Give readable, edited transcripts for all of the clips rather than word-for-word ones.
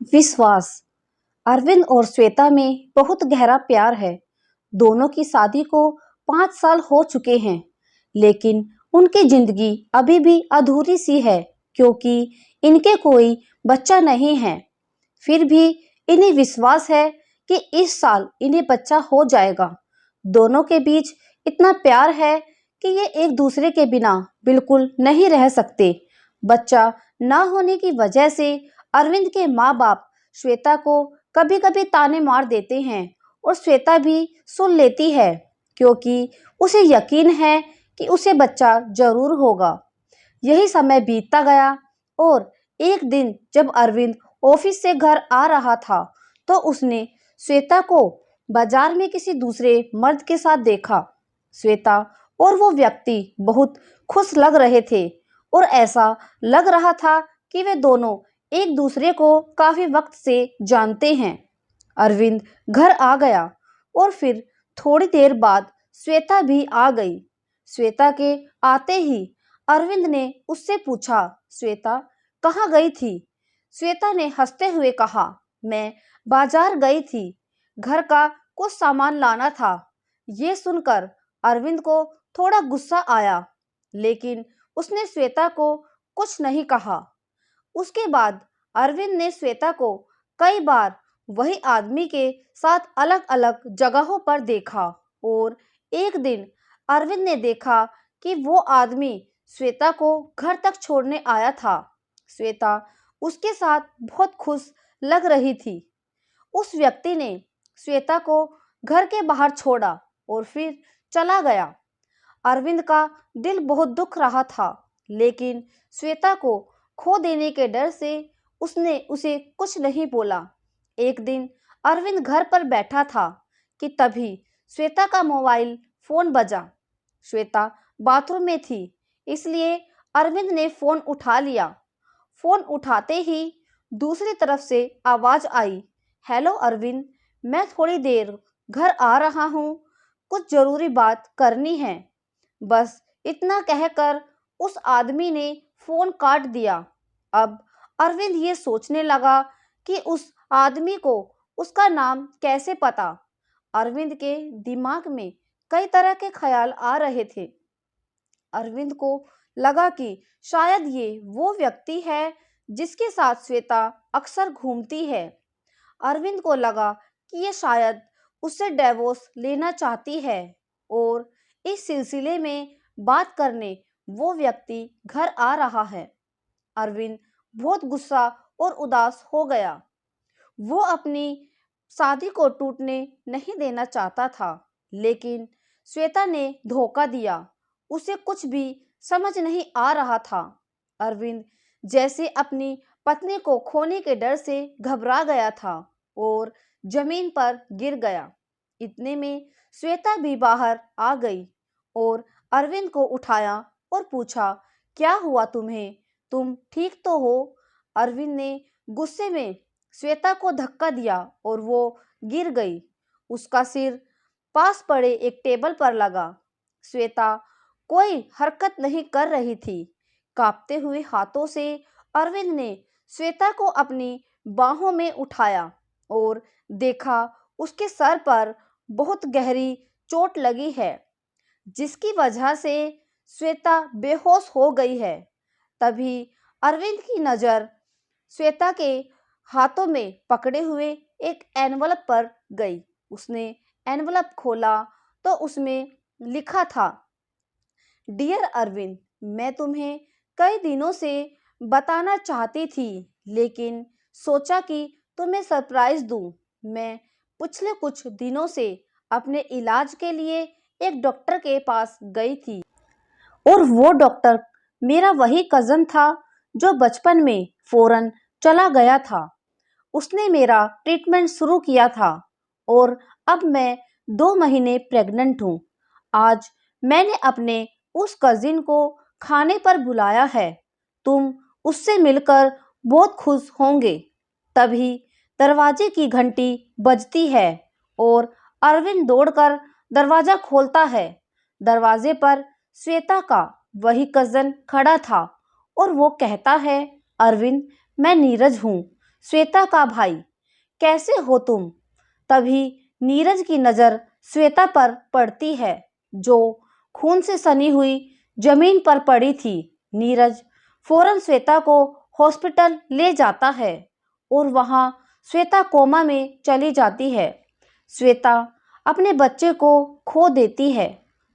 विश्वास। अरविंद और श्वेता में बहुत गहरा प्यार है। दोनों की शादी को 5 साल हो चुके हैं, लेकिन उनकी जिंदगी अभी भी अधूरी सी है क्योंकि इनके कोई बच्चा नहीं है। फिर भी इन्हें विश्वास है कि इस साल इन्हें बच्चा हो जाएगा। दोनों के बीच इतना प्यार है कि ये एक दूसरे के बिना बिल्कुल नहीं रह सकते। बच्चा ना होने की वजह से अरविंद के माँ-बाप श्वेता को कभी-कभी ताने मार देते हैं और श्वेता भी सुन लेती है क्योंकि उसे यकीन है कि उसे बच्चा जरूर होगा। यही समय बीतता गया और एक दिन जब अरविंद ऑफिस से घर आ रहा था तो उसने श्वेता को बाजार में किसी दूसरे मर्द के साथ देखा। श्वेता और वो व्यक्ति बहुत खुश लग रहे थे और ऐसा लग रहा था कि वे दोनों एक दूसरे को काफी वक्त से जानते हैं। अरविंद घर आ गया और फिर थोड़ी देर बाद श्वेता भी आ गई। श्वेता के आते ही अरविंद ने उससे पूछा, श्वेता कहाँ गई थी? श्वेता ने हंसते हुए कहा, मैं बाजार गई थी, घर का कुछ सामान लाना था। ये सुनकर अरविंद को थोड़ा गुस्सा आया, लेकिन उसने श्वेता को कुछ नहीं कहा। उसके बाद अरविंद ने श्वेता को कई बार वही आदमी के साथ अलग-अलग जगहों पर देखा और एक दिन अरविंद ने देखा कि वो आदमी श्वेता को घर तक छोड़ने आया था। श्वेता उसके साथ बहुत खुश लग रही थी। उस व्यक्ति ने श्वेता को घर के बाहर छोड़ा और फिर चला गया। अरविंद का दिल बहुत दुख रहा था, लेकिन श्वेता को खो देने के डर से उसने उसे कुछ नहीं बोला। एक दिन अरविंद घर पर बैठा था कि तभी श्वेता का मोबाइल फोन बजा। श्वेता बाथरूम में थी, इसलिए अरविंद ने फोन उठा लिया। फोन उठाते ही दूसरी तरफ से आवाज आई, हेलो अरविंद, मैं थोड़ी देर घर आ रहा हूँ, कुछ जरूरी बात करनी है। बस इतना कहकर उस आदमी ने फोन काट दिया। अब अरविंद ये सोचने लगा कि उस आदमी को उसका नाम कैसे पता। अरविंद के दिमाग में कई तरह के ख्याल आ रहे थे। अरविंद को लगा कि शायद ये वो व्यक्ति है जिसके साथ श्वेता अक्सर घूमती है। अरविंद को लगा कि ये शायद उससे डिवोर्स लेना चाहती है और इस सिलसिले में बात करने वो व्यक्ति घर आ रहा है। अरविंद बहुत गुस्सा और उदास हो गया। वो अपनी शादी को टूटने नहीं देना चाहता था, लेकिन श्वेता ने धोखा दिया। उसे कुछ भी समझ नहीं आ रहा था। अरविंद जैसे अपनी पत्नी को खोने के डर से घबरा गया था और जमीन पर गिर गया। इतने में श्वेता भी बाहर आ गई और अरविंद को उठाया और पूछा, क्या हुआ तुम्हें? तुम ठीक तो हो? अरविंद ने गुस्से में श्वेता को धक्का दिया और वो गिर गई। उसका सिर पास पड़े एक टेबल पर लगा। श्वेता कोई हरकत नहीं कर रही थी। कांपते हुए हाथों से अरविंद ने श्वेता को अपनी बाहों में उठाया और देखा उसके सर पर बहुत गहरी चोट लगी है, जिसकी वजह से श्वेता बेहोश हो गई है। तभी अरविंद की नज़र श्वेता के हाथों में पकड़े हुए एक एनवलप पर गई। उसने एनवलप खोला तो उसमें लिखा था, डियर अरविंद, मैं तुम्हें कई दिनों से बताना चाहती थी, लेकिन सोचा कि तुम्हें सरप्राइज दूं। मैं पिछले कुछ दिनों से अपने इलाज के लिए एक डॉक्टर के पास गई थी और वो डॉक्टर मेरा वही कज़न था जो बचपन में फौरन चला गया था। उसने मेरा ट्रीटमेंट शुरू किया था और अब मैं 2 महीने प्रेग्नेंट हूँ। आज मैंने अपने उस कजिन को खाने पर बुलाया है। तुम उससे मिलकर बहुत खुश होंगे। तभी दरवाजे की घंटी बजती है और अरविंद दौड़कर दरवाजा खोलता है। दरवाजे पर श्वेता का वही कजन खड़ा था और वो कहता है, अरविंद, मैं नीरज हूँ। श्वेता का भाई, कैसे हो तुम? तभी नीरज की नजर श्वेता पर पड़ती है, जो खून से सनी हुई जमीन पर पड़ी थी। नीरज फौरन श्वेता को हॉस्पिटल ले जाता है और वहां श्वेता कोमा में चली जाती है। श्वेता अपने बच्चे को खो देती है।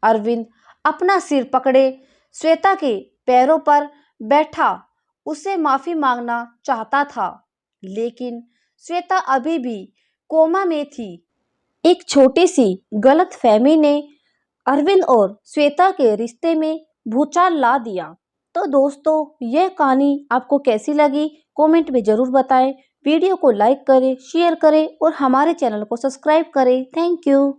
अरविंद अपना सिर पकड़े श्वेता के पैरों पर बैठा उससे माफी मांगना चाहता था, लेकिन श्वेता अभी भी कोमा में थी। एक छोटी सी गलतफहमी ने अरविंद और श्वेता के रिश्ते में भूचाल ला दिया। तो दोस्तों, यह कहानी आपको कैसी लगी कमेंट में जरूर बताएं। वीडियो को लाइक करें, शेयर करें और हमारे चैनल को सब्सक्राइब करें। Thank you.